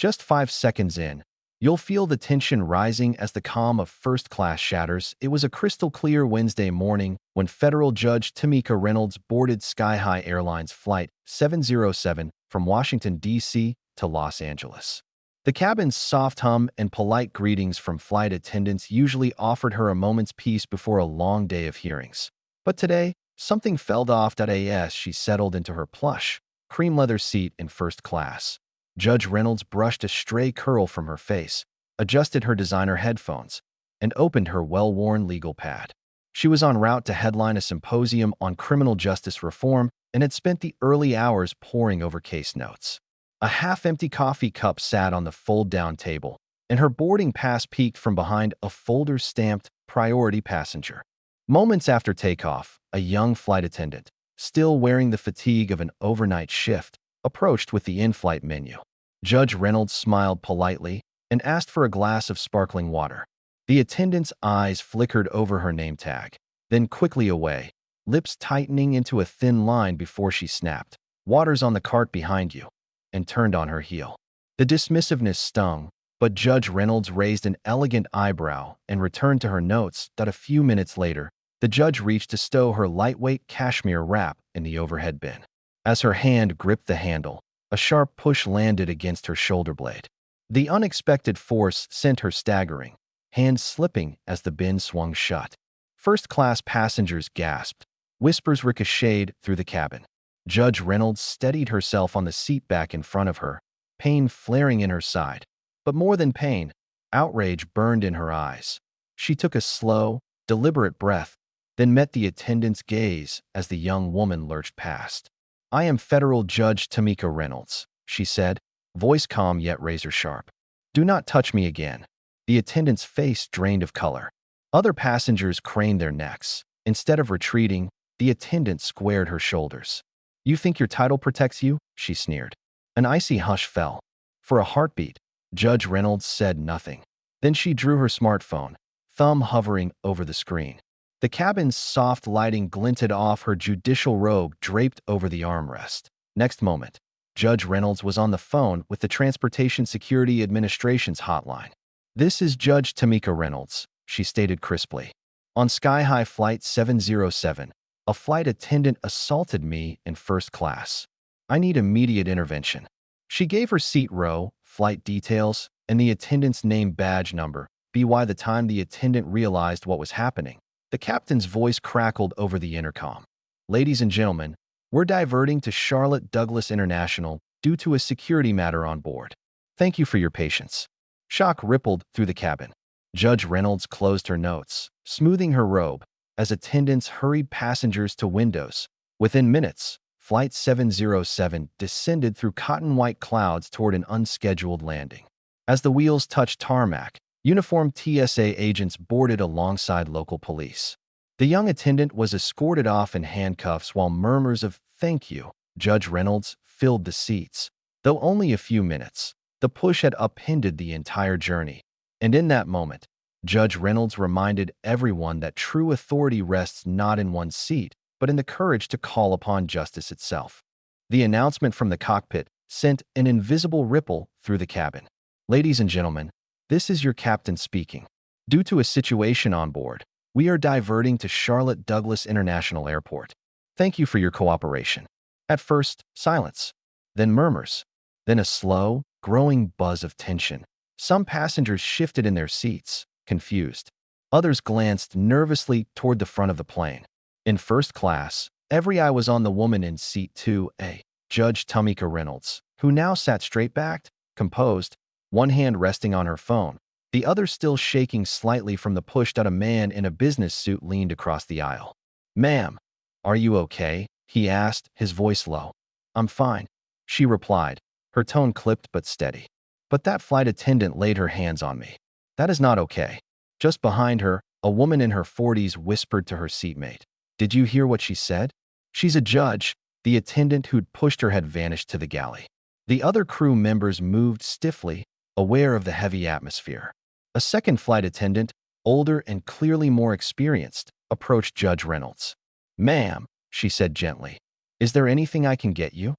Just 5 seconds in, you'll feel the tension rising as the calm of first class shatters. It was a crystal clear Wednesday morning when federal judge Tamika Reynolds boarded Sky High Airlines Flight 707 from Washington, D.C. to Los Angeles. The cabin's soft hum and polite greetings from flight attendants usually offered her a moment's peace before a long day of hearings. But today, something fell off. As she settled into her plush, cream leather seat in first class, Judge Reynolds brushed a stray curl from her face, adjusted her designer headphones, and opened her well-worn legal pad. She was en route to headline a symposium on criminal justice reform and had spent the early hours poring over case notes. A half-empty coffee cup sat on the fold-down table, and her boarding pass peeked from behind a folder stamped "Priority Passenger." Moments after takeoff, a young flight attendant, still wearing the fatigue of an overnight shift, approached with the in-flight menu. Judge Reynolds smiled politely and asked for a glass of sparkling water. The attendant's eyes flickered over her name tag, then quickly away, lips tightening into a thin line before she snapped, "Water's on the cart behind you," and turned on her heel. The dismissiveness stung, but Judge Reynolds raised an elegant eyebrow and returned to her notes. A few minutes later, the judge reached to stow her lightweight cashmere wrap in the overhead bin. As her hand gripped the handle, a sharp push landed against her shoulder blade. The unexpected force sent her staggering, hands slipping as the bin swung shut. First-class passengers gasped. Whispers ricocheted through the cabin. Judge Reynolds steadied herself on the seat back in front of her, pain flaring in her side. But more than pain, outrage burned in her eyes. She took a slow, deliberate breath, then met the attendant's gaze as the young woman lurched past. "I am Federal Judge Tamika Reynolds," she said, voice calm yet razor-sharp. "Do not touch me again." The attendant's face drained of color. Other passengers craned their necks. Instead of retreating, the attendant squared her shoulders. "You think your title protects you?" she sneered. An icy hush fell. For a heartbeat, Judge Reynolds said nothing. Then she drew her smartphone, thumb hovering over the screen. The cabin's soft lighting glinted off her judicial robe draped over the armrest. Next moment, Judge Reynolds was on the phone with the Transportation Security Administration's hotline. "This is Judge Tamika Reynolds," she stated crisply. "On Sky High Flight 707, a flight attendant assaulted me in first class. I need immediate intervention." She gave her seat row, flight details, and the attendant's name badge number. By the time the attendant realized what was happening, the captain's voice crackled over the intercom. "Ladies and gentlemen, we're diverting to Charlotte Douglas International due to a security matter on board. Thank you for your patience." Shock rippled through the cabin. Judge Reynolds closed her notes, smoothing her robe, as attendants hurried passengers to windows. Within minutes, Flight 707 descended through cotton-white clouds toward an unscheduled landing. As the wheels touched tarmac, uniformed TSA agents boarded alongside local police. The young attendant was escorted off in handcuffs while murmurs of "thank you, Judge Reynolds" filled the seats. Though only a few minutes, the push had upended the entire journey. And in that moment, Judge Reynolds reminded everyone that true authority rests not in one's seat, but in the courage to call upon justice itself. The announcement from the cockpit sent an invisible ripple through the cabin. "Ladies and gentlemen, this is your captain speaking. Due to a situation on board, we are diverting to Charlotte Douglas International Airport. Thank you for your cooperation." At first, silence, then murmurs, then a slow, growing buzz of tension. Some passengers shifted in their seats, confused. Others glanced nervously toward the front of the plane. In first class, every eye was on the woman in seat 2A, Judge Tamika Reynolds, who now sat straight-backed, composed, one hand resting on her phone, the other still shaking slightly from the push. A man in a business suit leaned across the aisle. "Ma'am, are you okay?" he asked, his voice low. "I'm fine," she replied, her tone clipped but steady. "But that flight attendant laid her hands on me. That is not okay." Just behind her, a woman in her 40s whispered to her seatmate. "Did you hear what she said? She's a judge." The attendant who'd pushed her had vanished to the galley. The other crew members moved stiffly, aware of the heavy atmosphere. A second flight attendant, older and clearly more experienced, approached Judge Reynolds. "Ma'am," she said gently, "is there anything I can get you?"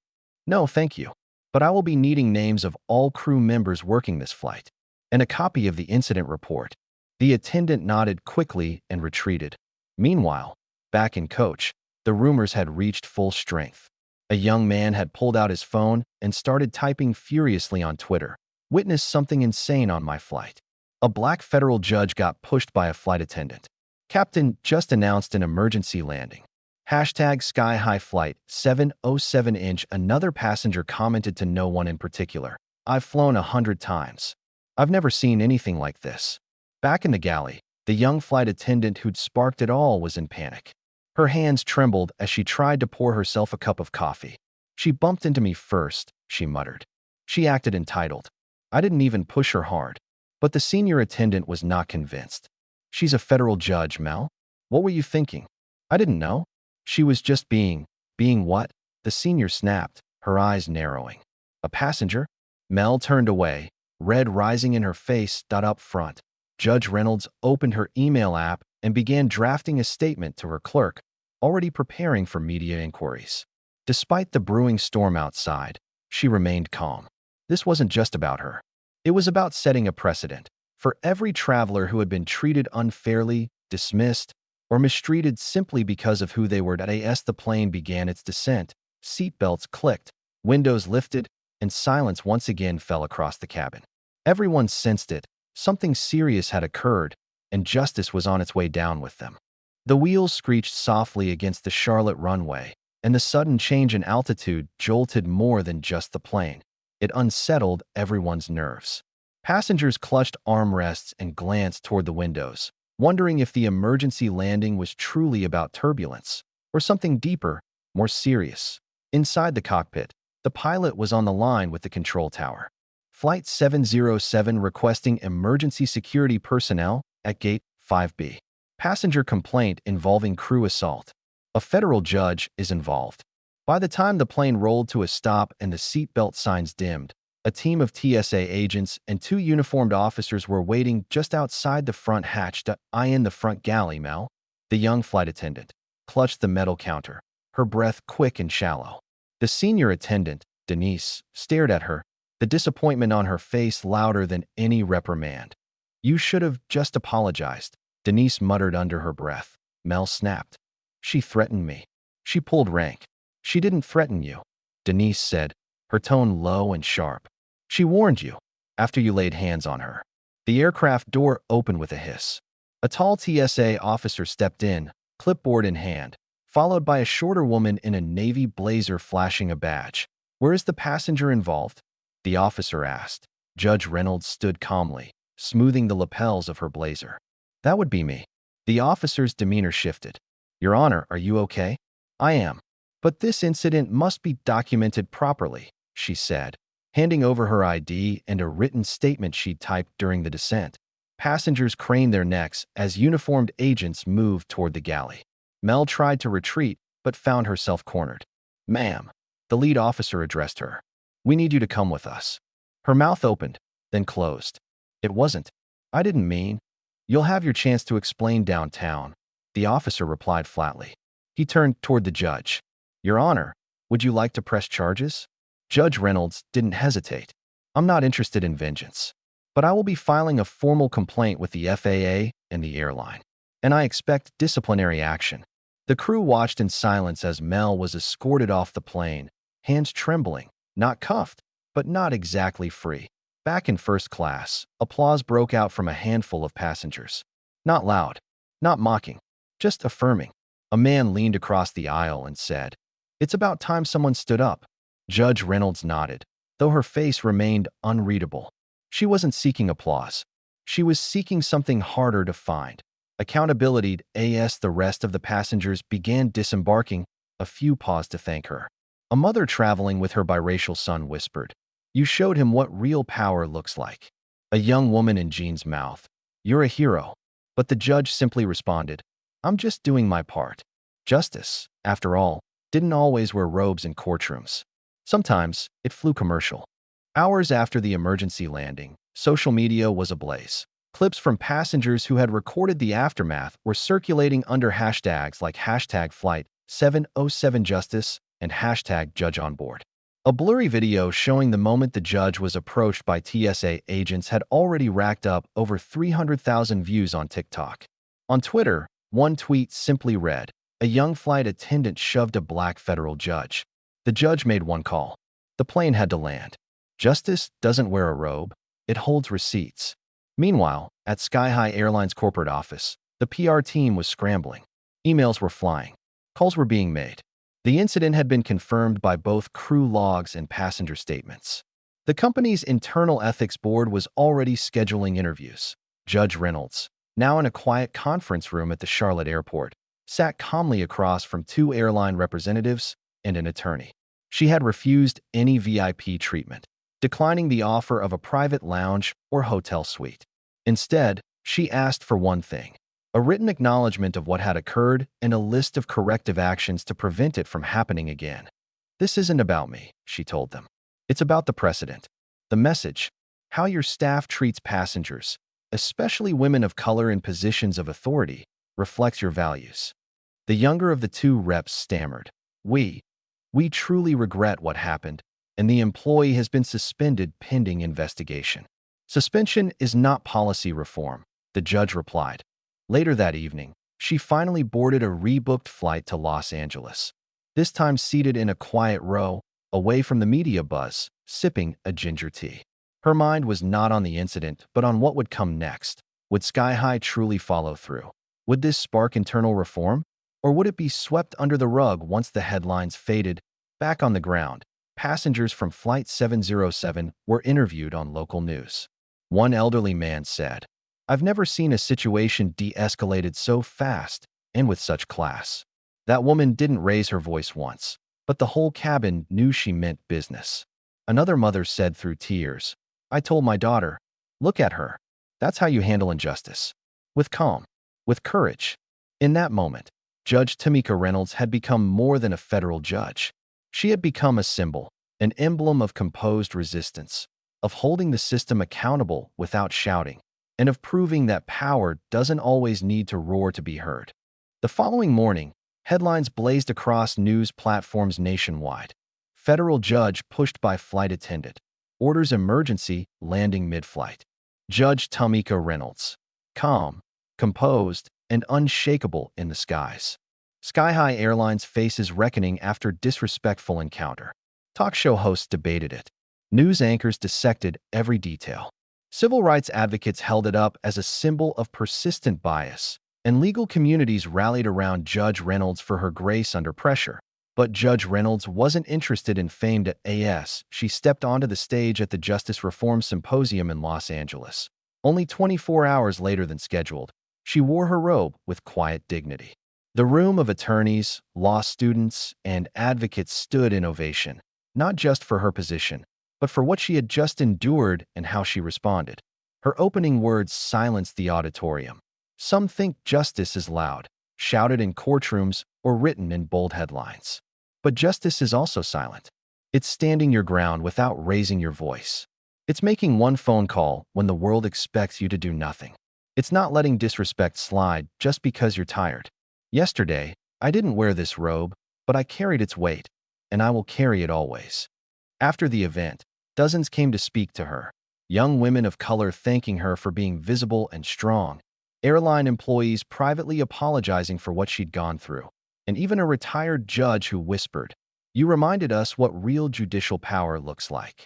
"No, thank you." but I will be needing names of all crew members working this flight and a copy of the incident report. The attendant nodded quickly and retreated. Meanwhile, back in coach, the rumors had reached full strength. A young man had pulled out his phone and started typing furiously on Twitter. Witnessed something insane on my flight. A black federal judge got pushed by a flight attendant. Captain just announced an emergency landing. Hashtag Sky High Flight 707". Another passenger commented to no one in particular. I've flown 100 times. I've never seen anything like this. Back in the galley, the young flight attendant who'd sparked it all was in panic. Her hands trembled as she tried to pour herself a cup of coffee. She bumped into me first, she muttered. She acted entitled. I didn't even push her hard. But the senior attendant was not convinced. She's a federal judge, Mel. What were you thinking? I didn't know. She was just being what? The senior snapped, her eyes narrowing. A passenger? Mel turned away, red rising in her face. Up front, Judge Reynolds opened her email app and began drafting a statement to her clerk, already preparing for media inquiries. Despite the brewing storm outside, she remained calm. This wasn't just about her. It was about setting a precedent for every traveler who had been treated unfairly, dismissed, or mistreated simply because of who they were. As the plane began its descent, seatbelts clicked, windows lifted, and silence once again fell across the cabin. Everyone sensed it. Something serious had occurred, and justice was on its way down with them. The wheels screeched softly against the Charlotte runway, and the sudden change in altitude jolted more than just the plane. It unsettled everyone's nerves. Passengers clutched armrests and glanced toward the windows, wondering if the emergency landing was truly about turbulence or something deeper, more serious. Inside the cockpit, the pilot was on the line with the control tower. Flight 707 requesting emergency security personnel at Gate 5B. Passenger complaint involving crew assault. A federal judge is involved. By the time the plane rolled to a stop and the seatbelt signs dimmed, a team of TSA agents and 2 uniformed officers were waiting just outside the front hatch. I in the front galley, Mel. The young flight attendant clutched the metal counter, her breath quick and shallow. The senior attendant, Denise, stared at her, the disappointment on her face louder than any reprimand. You should have just apologized, Denise muttered under her breath. Mel snapped. She threatened me. She pulled rank. She didn't threaten you, Denise said, her tone low and sharp. She warned you after you laid hands on her. The aircraft door opened with a hiss. A tall TSA officer stepped in, clipboard in hand, followed by a shorter woman in a navy blazer flashing a badge. Where is the passenger involved? The officer asked. Judge Reynolds stood calmly, smoothing the lapels of her blazer. That would be me. The officer's demeanor shifted. Your Honor, are you okay? I am. But this incident must be documented properly, she said, handing over her ID and a written statement she'd typed during the descent. Passengers craned their necks as uniformed agents moved toward the galley. Mel tried to retreat, but found herself cornered. Ma'am, the lead officer addressed her. We need you to come with us. Her mouth opened, then closed. It wasn't. I didn't mean. You'll have your chance to explain downtown, the officer replied flatly. He turned toward the judge. Your Honor, would you like to press charges? Judge Reynolds didn't hesitate. I'm not interested in vengeance, but I will be filing a formal complaint with the FAA and the airline, and I expect disciplinary action. The crew watched in silence as Mel was escorted off the plane, hands trembling, not cuffed, but not exactly free. Back in first class, applause broke out from a handful of passengers. Not loud, not mocking, just affirming. A man leaned across the aisle and said, "It's about time someone stood up." Judge Reynolds nodded, though her face remained unreadable. She wasn't seeking applause. She was seeking something harder to find. Accountability. As the rest of the passengers began disembarking, a few paused to thank her. A mother traveling with her biracial son whispered, "You showed him what real power looks like." A young woman in Jean's mouth, "You're a hero." But the judge simply responded, "I'm just doing my part." Justice, after all, didn't always wear robes in courtrooms. Sometimes it flew commercial. Hours after the emergency landing, social media was ablaze. Clips from passengers who had recorded the aftermath were circulating under hashtags like #Flight 707Justice and #JudgeOnBoard. A blurry video showing the moment the judge was approached by TSA agents had already racked up over 300,000 views on TikTok. On Twitter, one tweet simply read, "A young flight attendant shoved a black federal judge. The judge made one call. The plane had to land. Justice doesn't wear a robe. It holds receipts." Meanwhile, at Sky High Airlines corporate office, the PR team was scrambling. Emails were flying. Calls were being made. The incident had been confirmed by both crew logs and passenger statements. The company's internal ethics board was already scheduling interviews. Judge Reynolds, now in a quiet conference room at the Charlotte airport, sat calmly across from two airline representatives and an attorney. She had refused any VIP treatment, declining the offer of a private lounge or hotel suite. Instead, she asked for one thing: a written acknowledgement of what had occurred and a list of corrective actions to prevent it from happening again. "This isn't about me," she told them. "It's about the precedent. The message, how your staff treats passengers, especially women of color in positions of authority, reflects your values." The younger of the two reps stammered, We truly regret what happened, and the employee has been suspended pending investigation." "Suspension is not policy reform," the judge replied. Later that evening, she finally boarded a rebooked flight to Los Angeles, this time seated in a quiet row, away from the media buzz, sipping a ginger tea. Her mind was not on the incident, but on what would come next. Would Sky High truly follow through? Would this spark internal reform? Or would it be swept under the rug once the headlines faded? Back on the ground, passengers from Flight 707 were interviewed on local news. One elderly man said, "I've never seen a situation de-escalated so fast and with such class." That woman didn't raise her voice once, but the whole cabin knew she meant business. Another mother said through tears, "I told my daughter, look at her. That's how you handle injustice. With calm, with courage." In that moment, Judge Tamika Reynolds had become more than a federal judge. She had become a symbol, an emblem of composed resistance, of holding the system accountable without shouting, and of proving that power doesn't always need to roar to be heard. The following morning, headlines blazed across news platforms nationwide. Federal judge pushed by flight attendant. Orders emergency landing mid-flight. Judge Tamika Reynolds, calm, composed, and unshakable in the skies. Sky High Airlines faces reckoning after disrespectful encounter. Talk show hosts debated it. News anchors dissected every detail. Civil rights advocates held it up as a symbol of persistent bias, and legal communities rallied around Judge Reynolds for her grace under pressure. But Judge Reynolds wasn't interested in fame at AS. She stepped onto the stage at the Justice Reform Symposium in Los Angeles. Only 24 hours later than scheduled, she wore her robe with quiet dignity. The room of attorneys, law students, and advocates stood in ovation, not just for her position, but for what she had just endured and how she responded. Her opening words silenced the auditorium. Some think justice is loud, shouted in courtrooms, or written in bold headlines. But justice is also silent. It's standing your ground without raising your voice. It's making one phone call when the world expects you to do nothing. It's not letting disrespect slide just because you're tired. "Yesterday, I didn't wear this robe, but I carried its weight, and I will carry it always." After the event, dozens came to speak to her. Young women of color thanking her for being visible and strong. Airline employees privately apologizing for what she'd gone through. And even a retired judge who whispered, "You reminded us what real judicial power looks like."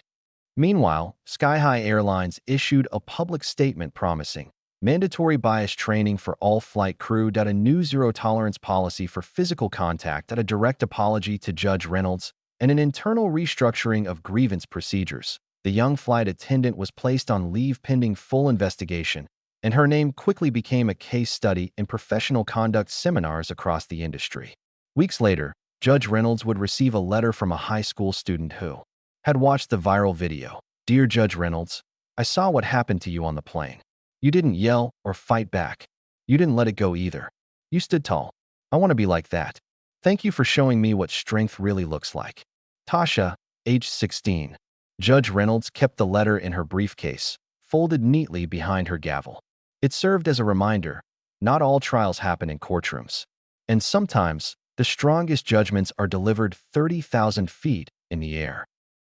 Meanwhile, Sky High Airlines issued a public statement promising mandatory bias training for all flight crew, a new zero-tolerance policy for physical contact, a direct apology to Judge Reynolds, and an internal restructuring of grievance procedures. The young flight attendant was placed on leave pending full investigation, and her name quickly became a case study in professional conduct seminars across the industry. Weeks later, Judge Reynolds would receive a letter from a high school student who had watched the viral video. "Dear Judge Reynolds, I saw what happened to you on the plane. You didn't yell or fight back. You didn't let it go either. You stood tall. I want to be like that. Thank you for showing me what strength really looks like. Tasha, age 16. Judge Reynolds kept the letter in her briefcase, folded neatly behind her gavel. It served as a reminder, not all trials happen in courtrooms. And sometimes, the strongest judgments are delivered 30,000 feet in the air.